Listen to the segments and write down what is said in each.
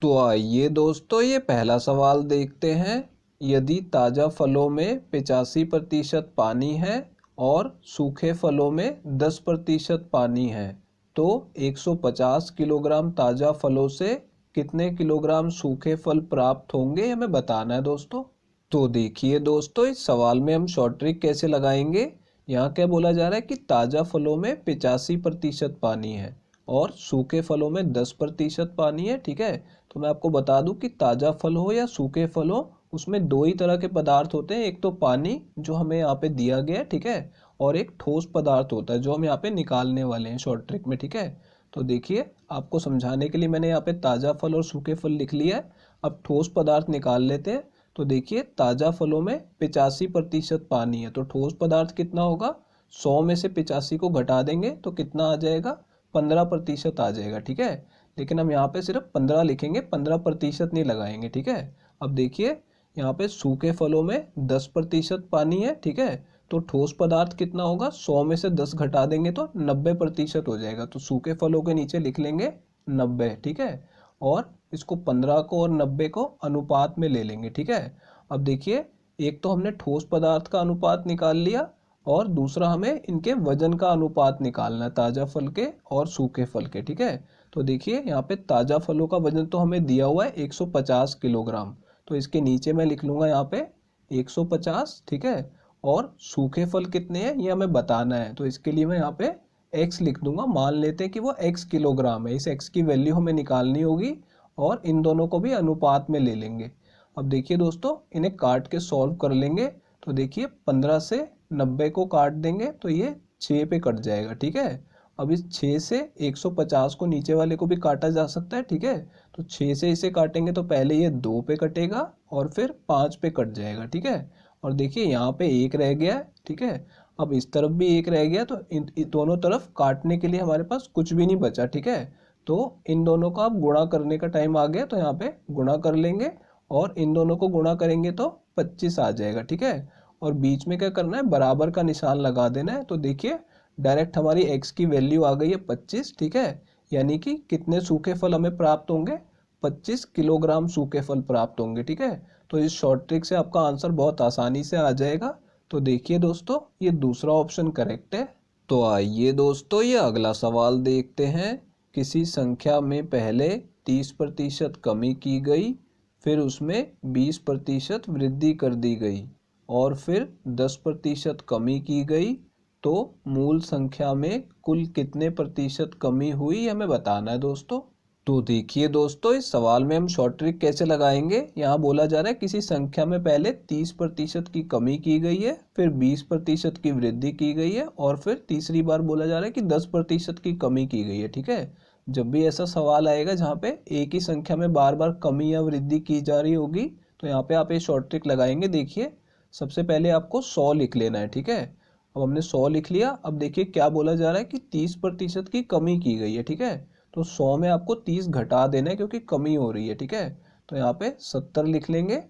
तो आइए दोस्तों, ये पहला सवाल देखते हैं। यदि ताज़ा फलों में 85% पानी है और सूखे फलों में 10% पानी है, तो 150 किलोग्राम ताज़ा फलों से कितने किलोग्राम सूखे फल प्राप्त होंगे, हमें बताना है दोस्तों। तो देखिए दोस्तों, इस सवाल में हम शॉर्ट ट्रिक कैसे लगाएंगे। यहाँ क्या बोला जा रहा है कि ताज़ा फलों में 85% पानी है और सूखे फलों में 10% पानी है। ठीक है, तो मैं आपको बता दूं कि ताज़ा फल हो या सूखे फल हो, उसमें दो ही तरह के पदार्थ होते हैं। एक तो पानी जो हमें यहाँ पे दिया गया है, ठीक है, और एक ठोस पदार्थ होता है जो हम यहाँ पे निकालने वाले हैं शॉर्ट ट्रिक में। ठीक है, तो देखिए, आपको समझाने के लिए मैंने यहाँ पे ताज़ा फल और सूखे फल लिख लिया है। अब ठोस पदार्थ निकाल लेते हैं। तो देखिए, ताज़ा फलों में 85% पानी है, तो ठोस पदार्थ कितना होगा। 100 में से 85 को घटा देंगे तो कितना आ जाएगा, 15% आ जाएगा। ठीक है, लेकिन हम यहाँ पे सिर्फ 15 लिखेंगे, 15% नहीं लगाएंगे। ठीक है, अब देखिए, यहाँ पे सूखे फलों में 10% पानी है। ठीक है, तो ठोस पदार्थ कितना होगा, 100 में से 10 घटा देंगे तो 90% हो जाएगा। तो सूखे फलों के नीचे लिख लेंगे 90। ठीक है, और इसको 15 को और 90 को अनुपात में ले लेंगे। ठीक है, अब देखिए, एक तो हमने ठोस पदार्थ का अनुपात निकाल लिया और दूसरा हमें इनके वजन का अनुपात निकालना है, ताज़ा फल के और सूखे फल के। ठीक है, तो देखिए, यहाँ पे ताज़ा फलों का वजन तो हमें दिया हुआ है 150 किलोग्राम, तो इसके नीचे मैं लिख लूँगा यहाँ पे 150। ठीक है, और सूखे फल कितने हैं ये हमें बताना है, तो इसके लिए मैं यहाँ पे x लिख दूंगा। मान लेते हैं कि वो x किलोग्राम है, इस x की वैल्यू हमें निकालनी होगी और इन दोनों को भी अनुपात में ले लेंगे। अब देखिए दोस्तों, इन्हें काट के सॉल्व कर लेंगे। तो देखिए, 15 से 90 को काट देंगे तो ये 6 पे कट जाएगा। ठीक है, अब इस 6 से 150 को नीचे वाले को भी काटा जा सकता है। ठीक है, तो 6 से इसे काटेंगे तो पहले ये 2 पे कटेगा और फिर 5 पे कट जाएगा। ठीक है, और देखिए, यहाँ पे एक रह गया है। ठीक है, अब इस तरफ भी एक रह गया, तो इन दोनों तरफ काटने के लिए हमारे पास कुछ भी नहीं बचा। ठीक है, तो इन दोनों का अब गुणा करने का टाइम आ गया, तो यहाँ पे गुणा कर लेंगे और इन दोनों को गुणा करेंगे तो 25 आ जाएगा। ठीक है, और बीच में क्या करना है, बराबर का निशान लगा देना है। तो देखिए, डायरेक्ट हमारी x की वैल्यू आ गई है 25। ठीक है, यानी कि कितने सूखे फल हमें प्राप्त होंगे, 25 किलोग्राम सूखे फल प्राप्त होंगे। ठीक है, तो इस शॉर्ट ट्रिक से आपका आंसर बहुत आसानी से आ जाएगा। तो देखिए दोस्तों, ये दूसरा ऑप्शन करेक्ट है। तो आइए दोस्तों, ये अगला सवाल देखते हैं। किसी संख्या में पहले 30% कमी की गई, फिर उसमें 20% वृद्धि कर दी गई और फिर 10% कमी की गई, तो मूल संख्या में कुल कितने प्रतिशत कमी हुई, हमें बताना है दोस्तों। तो देखिए दोस्तों, इस सवाल में हम शॉर्ट ट्रिक कैसे लगाएंगे। यहाँ बोला जा रहा है किसी संख्या में पहले 30% की कमी की गई है, फिर 20% की वृद्धि की गई है और फिर तीसरी बार बोला जा रहा है कि 10% की कमी की गई है। ठीक है, जब भी ऐसा सवाल आएगा जहाँ पे एक ही संख्या में बार बार कमी या वृद्धि की जा रही होगी, तो यहाँ पे आप ये शॉर्ट ट्रिक लगाएंगे। देखिए, सबसे पहले आपको 100 लिख लेना है। ठीक है, अब हमने 100 लिख लिया। अब देखिए, क्या बोला जा रहा है कि 30% की कमी की गई है। ठीक है, तो 100 में आपको 30 घटा देना है क्योंकि कमी हो रही है। ठीक है, तो यहाँ पे 70 लिख लेंगे।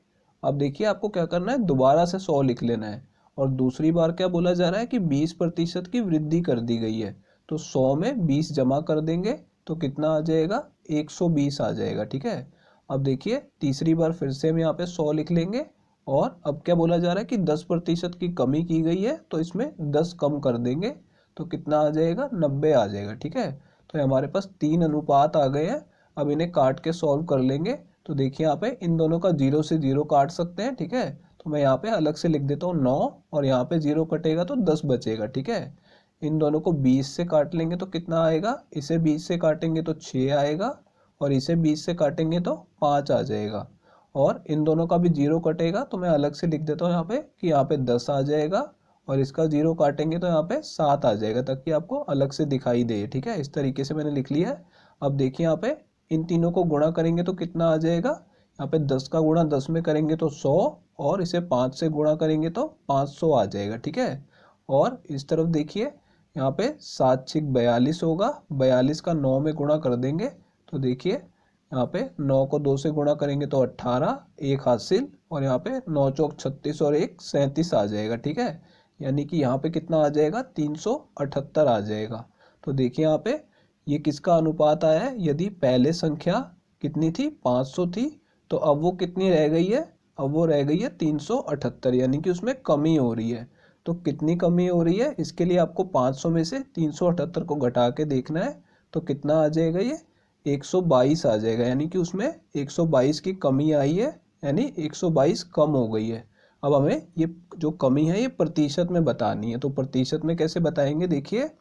अब देखिए, आपको क्या करना है, दोबारा से 100 लिख लेना है और दूसरी बार क्या बोला जा रहा है कि 20% की वृद्धि कर दी गई है, तो 100 में 20 जमा कर देंगे तो कितना आ जाएगा, 120 आ जाएगा। ठीक है, अब देखिए, तीसरी बार फिर से हम यहाँ पे 100 लिख लेंगे और अब क्या बोला जा रहा है कि 10% की कमी की गई है, तो इसमें 10 कम कर देंगे तो कितना आ जाएगा, 90 आ जाएगा। ठीक है, तो हमारे पास 3 अनुपात आ गए हैं। अब इन्हें काट के सॉल्व कर लेंगे। तो देखिए, यहाँ पे इन दोनों का 0 से 0 काट सकते हैं। ठीक है, तो मैं यहाँ पे अलग से लिख देता हूँ 9 और यहाँ पे 0 कटेगा तो 10 बचेगा। ठीक है, इन दोनों को 20 से काट लेंगे तो कितना आएगा, इसे 20 से काटेंगे तो 6 आएगा और इसे 20 से काटेंगे तो 5 आ जाएगा और इन दोनों का भी 0 कटेगा, तो मैं अलग से लिख देता हूँ यहाँ पे कि यहाँ पे 10 आ जाएगा और इसका 0 काटेंगे तो यहाँ पे 7 आ जाएगा, ताकि आपको अलग से दिखाई दे। ठीक है, इस तरीके से मैंने लिख लिया है। अब देखिए, यहाँ पे इन तीनों को गुणा करेंगे तो कितना आ जाएगा, यहाँ पे 10 का गुणा 10 में करेंगे तो 100 और इसे 5 से गुणा करेंगे तो 500 आ जाएगा। ठीक है, और इस तरफ देखिए, यहाँ पे 7 6 42 होगा, 42 का 9 में गुणा कर देंगे तो देखिए, यहाँ पे 9 को 2 से गुणा करेंगे तो 18, एक हासिल, और यहाँ पे 9 चौक 36 और एक 37 आ जाएगा। ठीक है, यानी कि यहाँ पे कितना आ जाएगा, 378 आ जाएगा। तो देखिए, यहाँ पे ये किसका अनुपात आया है, यदि पहले संख्या कितनी थी, 500 थी। तो अब वो कितनी रह गई है, अब वो रह गई है 378, यानी कि उसमें कमी हो रही है। तो कितनी कमी हो रही है, इसके लिए आपको 500 में से 378 को घटा के देखना है। तो कितना आ जाएगा, ये 122 आ जाएगा, यानी कि उसमें 122 की कमी आई है, यानी 122 कम हो गई है। अब हमें ये जो कमी है ये प्रतिशत में बतानी है। तो प्रतिशत में कैसे बताएंगे, देखिए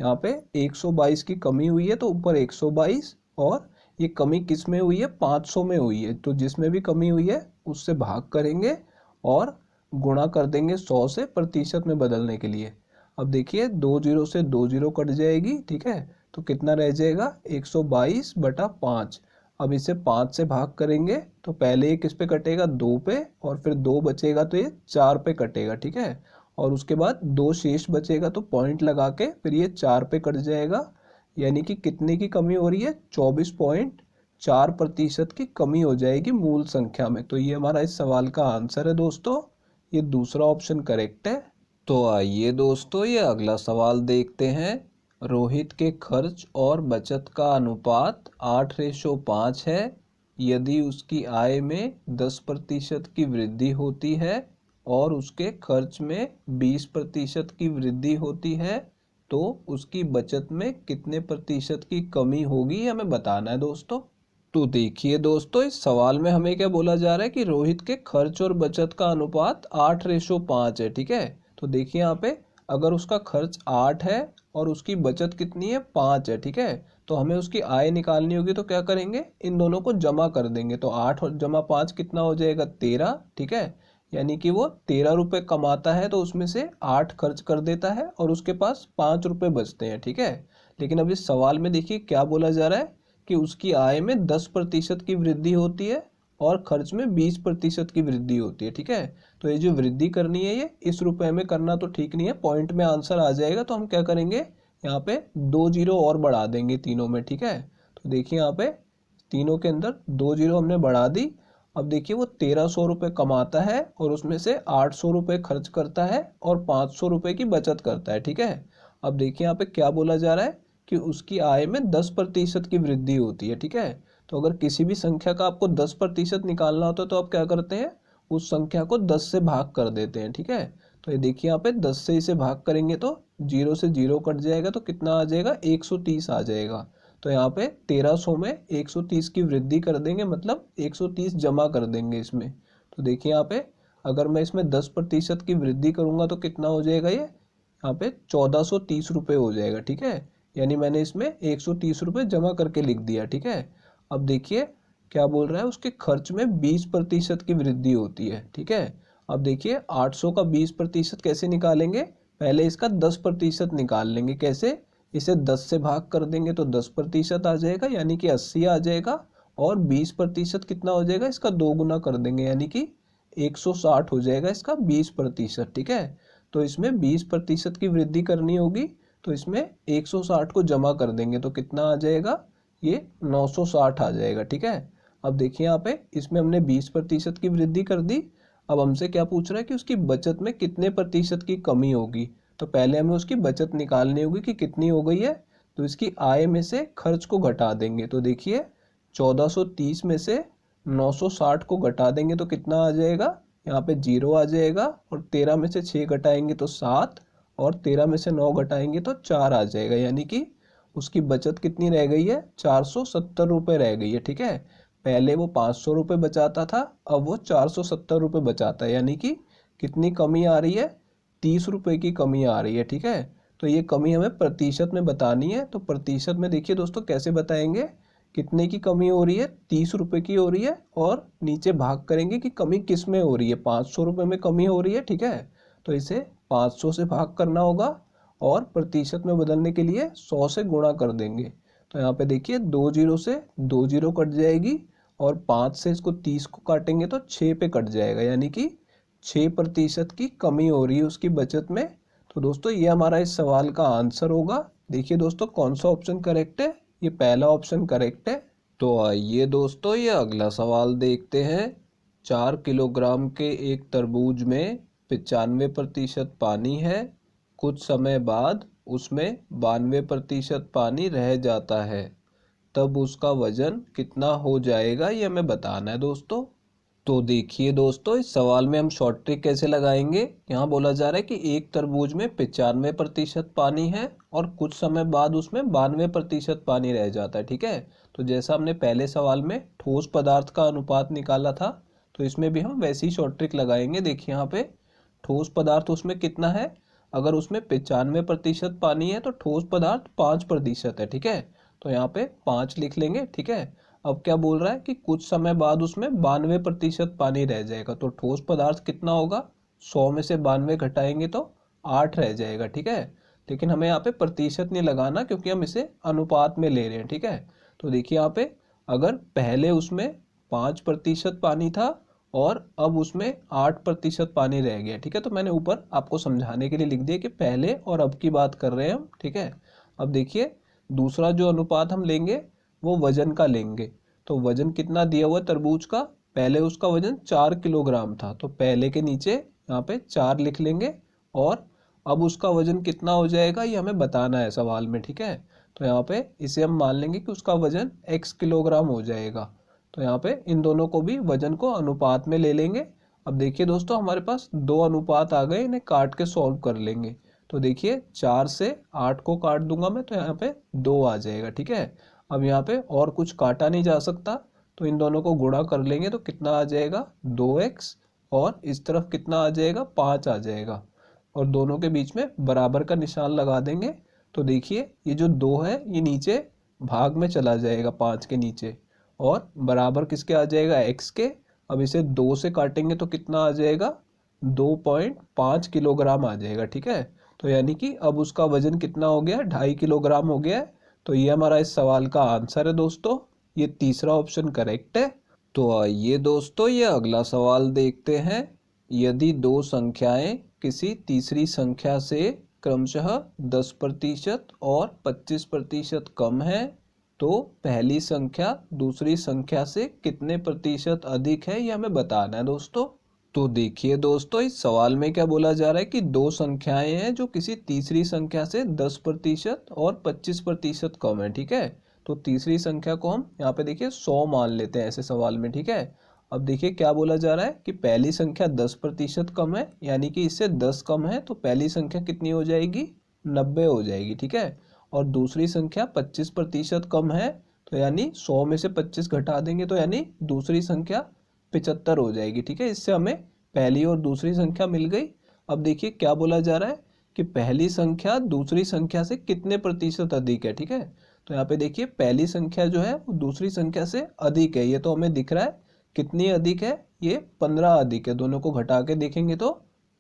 यहाँ पे 122 की कमी हुई है तो ऊपर 122, और ये कमी किस में हुई है, 500 में हुई है। तो जिसमें भी कमी हुई है उससे भाग करेंगे और गुणा कर देंगे 100 से प्रतिशत में बदलने के लिए। अब देखिए 2 जीरो से 2 जीरो कट जाएगी, ठीक है। तो कितना रह जाएगा, 122/5। अब इसे 5 से भाग करेंगे तो पहले ये किस पे कटेगा, 2 पे, और फिर 2 बचेगा तो ये 4 पे कटेगा, ठीक है। और उसके बाद 2 शेष बचेगा तो पॉइंट लगा के फिर ये 4 पे कट जाएगा। यानी कि कितने की कमी हो रही है, 24.4% की कमी हो जाएगी मूल संख्या में। तो ये हमारा इस सवाल का आंसर है दोस्तों, ये दूसरा ऑप्शन करेक्ट है। तो आइए दोस्तों ये अगला सवाल देखते हैं। रोहित के खर्च और बचत का अनुपात 8:5 है। यदि उसकी आय में 10% की वृद्धि होती है और उसके खर्च में 20% की वृद्धि होती है, तो उसकी बचत में कितने प्रतिशत की कमी होगी, हमें बताना है दोस्तों। तो देखिए दोस्तों इस सवाल में हमें क्या बोला जा रहा है कि रोहित के खर्च और बचत का अनुपात 8:5 है, ठीक है। तो देखिए यहाँ पे अगर उसका खर्च 8 है और उसकी बचत कितनी है, 5 है, ठीक है। तो हमें उसकी आय निकालनी होगी, तो क्या करेंगे, इन दोनों को जमा कर देंगे। तो 8 जमा 5 कितना हो जाएगा, 13, ठीक है। यानी कि वो 13 रुपये कमाता है तो उसमें से 8 खर्च कर देता है और उसके पास 5 रुपये बचते हैं, ठीक है। लेकिन अब इस सवाल में देखिए क्या बोला जा रहा है कि उसकी आय में 10% की वृद्धि होती है और खर्च में 20% की वृद्धि होती है, ठीक है। तो ये जो वृद्धि करनी है ये इस रुपए में करना तो ठीक नहीं है, पॉइंट में आंसर आ जाएगा। तो हम क्या करेंगे, यहाँ पे 2 जीरो और बढ़ा देंगे तीनों में, ठीक है। तो देखिए यहाँ पे तीनों के अंदर 2 जीरो हमने बढ़ा दी। अब देखिए वो 1300 रुपये कमाता है और उसमें से 800 रुपये खर्च करता है और 500 रुपये की बचत करता है, ठीक है। अब देखिए यहाँ पे क्या बोला जा रहा है कि उसकी आय में 10% की वृद्धि होती है, ठीक है। तो अगर किसी भी संख्या का आपको 10% निकालना होता है तो आप क्या करते हैं, उस संख्या को 10 से भाग कर देते हैं, ठीक है। तो ये देखिए यहाँ पे 10 से इसे भाग करेंगे तो 0 से 0 कट जाएगा तो कितना आ जाएगा, 130 आ जाएगा। तो यहाँ पे 1300 में 130 की वृद्धि कर देंगे, मतलब 130 जमा कर देंगे इसमें। तो देखिए यहाँ पे अगर मैं इसमें 10% की वृद्धि करूंगा तो कितना हो जाएगा, ये यहाँ पे 1430 रुपये हो जाएगा, ठीक है। यानी मैंने इसमें 130 रुपये जमा करके लिख दिया, ठीक है। अब देखिए क्या बोल रहा है, उसके खर्च में 20% की वृद्धि होती है, ठीक है। अब देखिए 800 का 20% कैसे निकालेंगे, पहले इसका 10% निकाल लेंगे। कैसे, इसे 10 से भाग कर देंगे तो 10% आ जाएगा, यानी कि 80 आ जाएगा। और 20% कितना हो जाएगा, इसका 2 गुना कर देंगे, यानी कि 160 हो जाएगा इसका 20%, ठीक है। तो इसमें 20% की वृद्धि करनी होगी, तो इसमें 160 को जमा कर देंगे तो कितना आ जाएगा, ये 960 आ जाएगा, ठीक है। अब देखिए यहाँ पे इसमें हमने 20% की वृद्धि कर दी। अब हमसे क्या पूछ रहा है कि उसकी बचत में कितने प्रतिशत की कमी होगी। तो पहले हमें उसकी बचत निकालनी होगी कि कितनी हो गई है। तो इसकी आय में से खर्च को घटा देंगे। तो देखिए 1430 में से 960 को घटा देंगे तो कितना आ जाएगा, यहाँ पे 0 आ जाएगा। और 13 में से 6 घटाएंगे तो 7, और 13 में से 9 घटाएंगे तो 4 आ जाएगा। यानी कि उसकी बचत कितनी रह गई है, 470 रुपये रह गई है, ठीक है। पहले वो 500 रुपये बचाता था, अब वो 470 रुपये बचाता है। यानी कि कितनी कमी आ रही है, 30 रुपये की कमी आ रही है, ठीक है। तो ये कमी हमें प्रतिशत में बतानी है। तो प्रतिशत में देखिए दोस्तों कैसे बताएंगे, कितने की कमी हो रही है, 30 रुपये की हो रही है, और नीचे भाग करेंगे कि कमी किस में हो रही है, 500 रुपये में कमी हो रही है, ठीक है। तो इसे 500 से भाग करना होगा और प्रतिशत में बदलने के लिए 100 से गुणा कर देंगे। तो यहाँ पे देखिए 2 जीरो से 2 जीरो कट जाएगी, और 5 से इसको 30 को काटेंगे तो 6 पे कट जाएगा, यानी कि 6% की कमी हो रही है उसकी बचत में। तो दोस्तों ये हमारा इस सवाल का आंसर होगा। देखिए दोस्तों कौन सा ऑप्शन करेक्ट है, ये पहला ऑप्शन करेक्ट है। तो आइए दोस्तों ये अगला सवाल देखते हैं। 4 किलोग्राम के एक तरबूज में 95% पानी है। कुछ समय बाद उसमें 92% पानी रह जाता है। तब उसका वजन कितना हो जाएगा ये हमें बताना है दोस्तों। तो देखिए दोस्तों, इस सवाल में हम शॉर्ट ट्रिक कैसे लगाएंगे। यहाँ बोला जा रहा है कि एक तरबूज में 95% पानी है और कुछ समय बाद उसमें 92% पानी रह जाता है। ठीक है, तो जैसा हमने पहले सवाल में ठोस पदार्थ का अनुपात निकाला था, तो इसमें भी हम वैसी शॉर्ट ट्रिक लगाएंगे। देखिए यहाँ पे ठोस पदार्थ उसमें कितना है, अगर उसमें 95% पानी है तो ठोस पदार्थ 5% है। ठीक है, तो यहाँ पे 5 लिख लेंगे। ठीक है, अब क्या बोल रहा है कि कुछ समय बाद उसमें 92% पानी रह जाएगा, तो ठोस पदार्थ कितना होगा, 100 में से 92 घटाएंगे तो 8 रह जाएगा। ठीक है, लेकिन हमें यहाँ पे प्रतिशत नहीं लगाना क्योंकि हम इसे अनुपात में ले रहे हैं। ठीक है, तो देखिए यहाँ पे अगर पहले उसमें 5% पानी था और अब उसमें 8% पानी रह गया। ठीक है, तो मैंने ऊपर आपको समझाने के लिए लिख दिया कि पहले और अब की बात कर रहे हैं हम। ठीक है, अब देखिए दूसरा जो अनुपात हम लेंगे वो वजन का लेंगे। तो वजन कितना दिया हुआ तरबूज का, पहले उसका वजन 4 किलोग्राम था, तो पहले के नीचे यहाँ पे 4 लिख लेंगे और अब उसका वजन कितना हो जाएगा ये हमें बताना है सवाल में। ठीक है, तो यहाँ पे इसे हम मान लेंगे कि उसका वजन x किलोग्राम हो जाएगा। तो यहाँ पे इन दोनों को भी वजन को अनुपात में ले लेंगे। अब देखिए दोस्तों, हमारे पास दो अनुपात आ गए, इन्हें काट के सॉल्व कर लेंगे। तो देखिए 4 से 8 को काट दूंगा मैं, तो यहाँ पे 2 आ जाएगा। ठीक है, अब यहाँ पे और कुछ काटा नहीं जा सकता, तो इन दोनों को गुणा कर लेंगे तो कितना आ जाएगा 2x, और इस तरफ कितना आ जाएगा 5 आ जाएगा, और दोनों के बीच में बराबर का निशान लगा देंगे। तो देखिए ये जो 2 है ये नीचे भाग में चला जाएगा 5 के नीचे, और बराबर किसके आ जाएगा x के। अब इसे 2 से काटेंगे तो कितना आ जाएगा 2.5 किलोग्राम आ जाएगा। ठीक है, तो यानी कि अब उसका वजन कितना हो गया 2.5 किलोग्राम हो गया है। तो ये हमारा इस सवाल का आंसर है दोस्तों, ये तीसरा ऑप्शन करेक्ट है। तो आइए दोस्तों ये अगला सवाल देखते हैं। यदि दो संख्याएं किसी तीसरी संख्या से क्रमशः 10% और 25% कम है, तो पहली संख्या दूसरी संख्या से कितने प्रतिशत अधिक है ये हमें बताना है दोस्तों। तो देखिए दोस्तों, इस सवाल में क्या बोला जा रहा है कि दो संख्याएं हैं जो किसी तीसरी संख्या से 10% और 25% कम है। ठीक है, तो तीसरी संख्या को हम यहाँ पे देखिए 100 मान लेते हैं ऐसे सवाल में। ठीक है, अब देखिए क्या बोला जा रहा है कि पहली संख्या 10% कम है, यानी कि इससे 10 कम है, तो पहली संख्या कितनी हो जाएगी 90 हो जाएगी। ठीक है, और दूसरी संख्या 25% कम है, तो यानी 100 में से 25 घटा देंगे तो यानी दूसरी संख्या 75 हो जाएगी। ठीक है, इससे हमें पहली और दूसरी संख्या मिल गई। अब देखिए क्या बोला जा रहा है कि पहली संख्या दूसरी संख्या से कितने प्रतिशत अधिक है। ठीक है, तो यहाँ पे देखिए पहली संख्या जो है वो दूसरी संख्या से अधिक है, ये तो हमें दिख रहा है। कितनी अधिक है, ये 15 अधिक है, दोनों को घटा के देखेंगे तो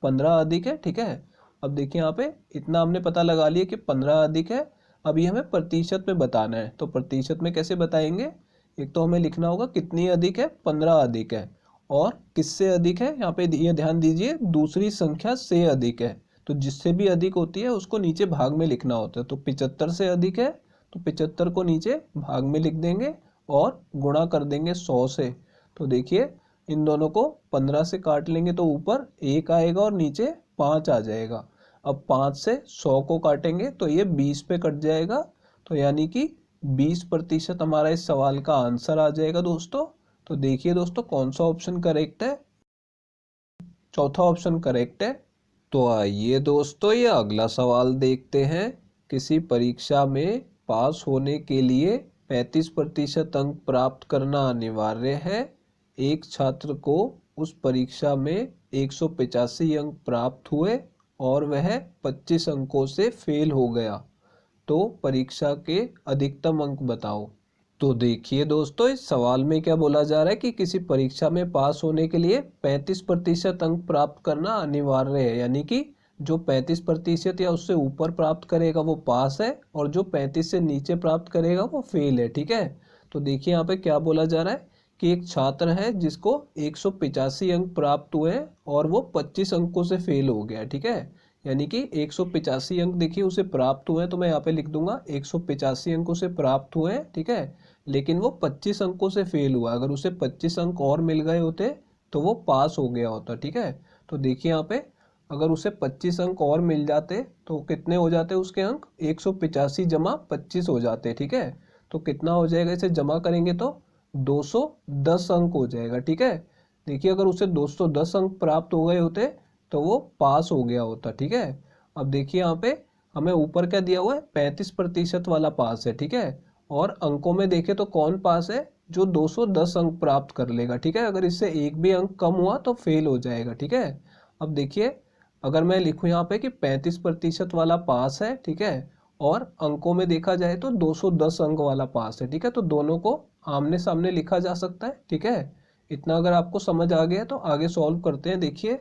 15 अधिक है। ठीक है, अब देखिए यहाँ पे इतना हमने पता लगा लिया कि 15 अधिक है। अब ये हमें प्रतिशत में बताना है, तो प्रतिशत में कैसे बताएंगे, एक तो हमें लिखना होगा कितनी अधिक है, 15 अधिक है, और किससे अधिक है, यहाँ पे ये ध्यान दीजिए दूसरी संख्या से अधिक है। तो जिससे भी अधिक होती है उसको नीचे भाग में लिखना होता है। तो 75 से अधिक है तो 75 को नीचे भाग में लिख देंगे और गुणा कर देंगे 100 से। तो देखिए इन दोनों को 15 से काट लेंगे तो ऊपर 1 आएगा और नीचे 5 आ जाएगा। अब 5 से 100 को काटेंगे तो ये 20 पे कट जाएगा, तो यानी कि 20% हमारा इस सवाल का आंसर आ जाएगा दोस्तों। तो देखिए दोस्तों कौन सा ऑप्शन करेक्ट है, चौथा ऑप्शन करेक्ट है। तो आइए दोस्तों ये अगला सवाल देखते हैं। किसी परीक्षा में पास होने के लिए 35% अंक प्राप्त करना अनिवार्य है। एक छात्र को उस परीक्षा में 185 अंक प्राप्त हुए और वह 25 अंकों से फेल हो गया, तो परीक्षा के अधिकतम अंक बताओ। तो देखिए दोस्तों, इस सवाल में क्या बोला जा रहा है कि किसी परीक्षा में पास होने के लिए 35% अंक प्राप्त करना अनिवार्य है, यानी कि जो 35% या उससे ऊपर प्राप्त करेगा वो पास है, और जो 35 से नीचे प्राप्त करेगा वो फेल है। ठीक है, तो देखिए यहाँ पे क्या बोला जा रहा है कि एक छात्र है जिसको 185 अंक प्राप्त हुए हैं और वो 25 अंकों से फेल हो गया। ठीक है, यानी कि 185 अंक देखिए उसे प्राप्त हुए हैं, तो मैं यहाँ पे लिख दूंगा 185 अंकों से प्राप्त हुए हैं। ठीक है, लेकिन वो 25 अंकों से फेल हुआ, अगर उसे 25 अंक और मिल गए होते तो वो पास हो गया होता। ठीक है, तो देखिए यहाँ पे अगर उसे 25 अंक और मिल जाते तो कितने हो जाते उसके अंक, 185 जमा 25 हो जाते। ठीक है, तो कितना हो जाएगा, इसे जमा करेंगे तो 210 अंक हो जाएगा। ठीक है, देखिए अगर उसे 210 अंक प्राप्त हो गए होते तो वो पास हो गया होता। ठीक है, अब देखिए यहाँ पे हमें ऊपर क्या दिया हुआ है, 35% वाला पास है। ठीक है, और अंकों में देखें तो कौन पास है, जो 210 अंक प्राप्त कर लेगा। ठीक है, अगर इससे एक भी अंक कम हुआ तो फेल हो जाएगा। ठीक है, अब देखिए अगर मैं लिखूं यहाँ पे कि 35% वाला पास है, ठीक है, और अंकों में देखा जाए तो 210 अंक वाला पास है। ठीक है, तो दोनों को आमने सामने लिखा जा सकता है। ठीक है, इतना अगर आपको समझ आ गया तो आगे सॉल्व करते हैं। देखिए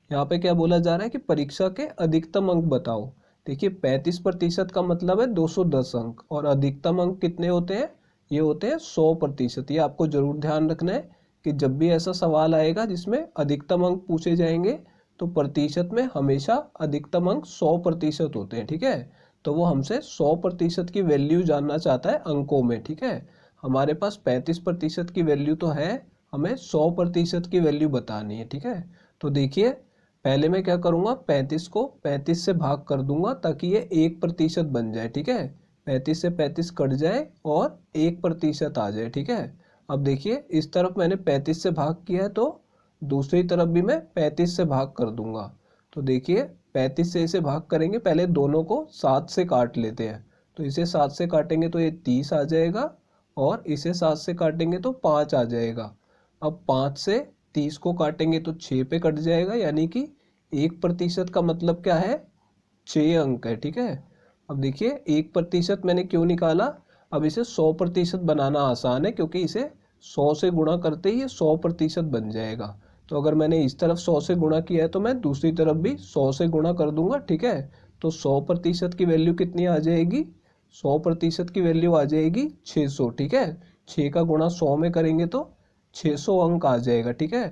यहाँ पे क्या बोला जा रहा है कि परीक्षा के अधिकतम अंक बताओ। देखिए 35% का मतलब है 210 अंक, और अधिकतम अंक कितने होते हैं, ये होते हैं 100%। ये आपको जरूर ध्यान रखना है कि जब भी ऐसा सवाल आएगा जिसमें अधिकतम अंक पूछे जाएंगे तो प्रतिशत में हमेशा अधिकतम अंक 100% होते हैं। ठीक है, तो वो हमसे 100% की वैल्यू जानना चाहता है अंकों में। ठीक है, हमारे पास 35% की वैल्यू तो है, हमें 100% की वैल्यू बतानी है। ठीक है, तो देखिए पहले मैं क्या करूँगा, 35 को 35 से भाग कर दूंगा ताकि ये 1% बन जाए। ठीक है, 35 से 35 कट जाए और 1% आ जाए। ठीक है, अब देखिए इस तरफ मैंने 35 से भाग किया है तो दूसरी तरफ भी मैं 35 से भाग कर दूंगा। तो देखिए 35 से इसे भाग करेंगे, पहले दोनों को 7 से काट लेते हैं। तो इसे 7 से काटेंगे तो ये 30 आ जाएगा, और इसे 7 से काटेंगे तो 5 आ जाएगा। अब 5 से 30 को काटेंगे तो 6 पे कट जाएगा, यानी कि 1% का मतलब क्या है, 6 अंक है। ठीक है, अब देखिए 1% मैंने क्यों निकाला, अब इसे 100% बनाना आसान है क्योंकि इसे 100 से गुणा करते ही ये 100% बन जाएगा। तो अगर मैंने इस तरफ 100 से गुणा किया है तो मैं दूसरी तरफ भी 100 से गुणा कर दूंगा। ठीक है, तो 100% की वैल्यू कितनी आ जाएगी, 100% की वैल्यू आ जाएगी 600। ठीक है, 6 का गुणा 100 में करेंगे तो 600 अंक आ जाएगा। ठीक है,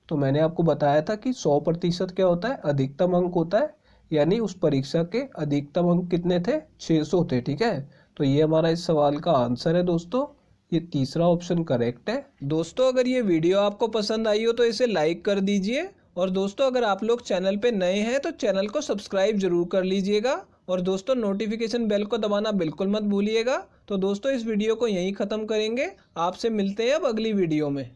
तो मैंने आपको बताया था कि 100% क्या होता है, अधिकतम अंक होता है, यानी उस परीक्षा के अधिकतम अंक कितने थे, 600 थे। ठीक है, तो ये हमारा इस सवाल का आंसर है दोस्तों, ये तीसरा ऑप्शन करेक्ट है। दोस्तों अगर ये वीडियो आपको पसंद आई हो तो इसे लाइक कर दीजिए, और दोस्तों अगर आप लोग चैनल पे नए हैं तो चैनल को सब्सक्राइब जरूर कर लीजिएगा, और दोस्तों नोटिफिकेशन बेल को दबाना बिल्कुल मत भूलिएगा। तो दोस्तों इस वीडियो को यहीं ख़त्म करेंगे, आपसे मिलते हैं अब अगली वीडियो में।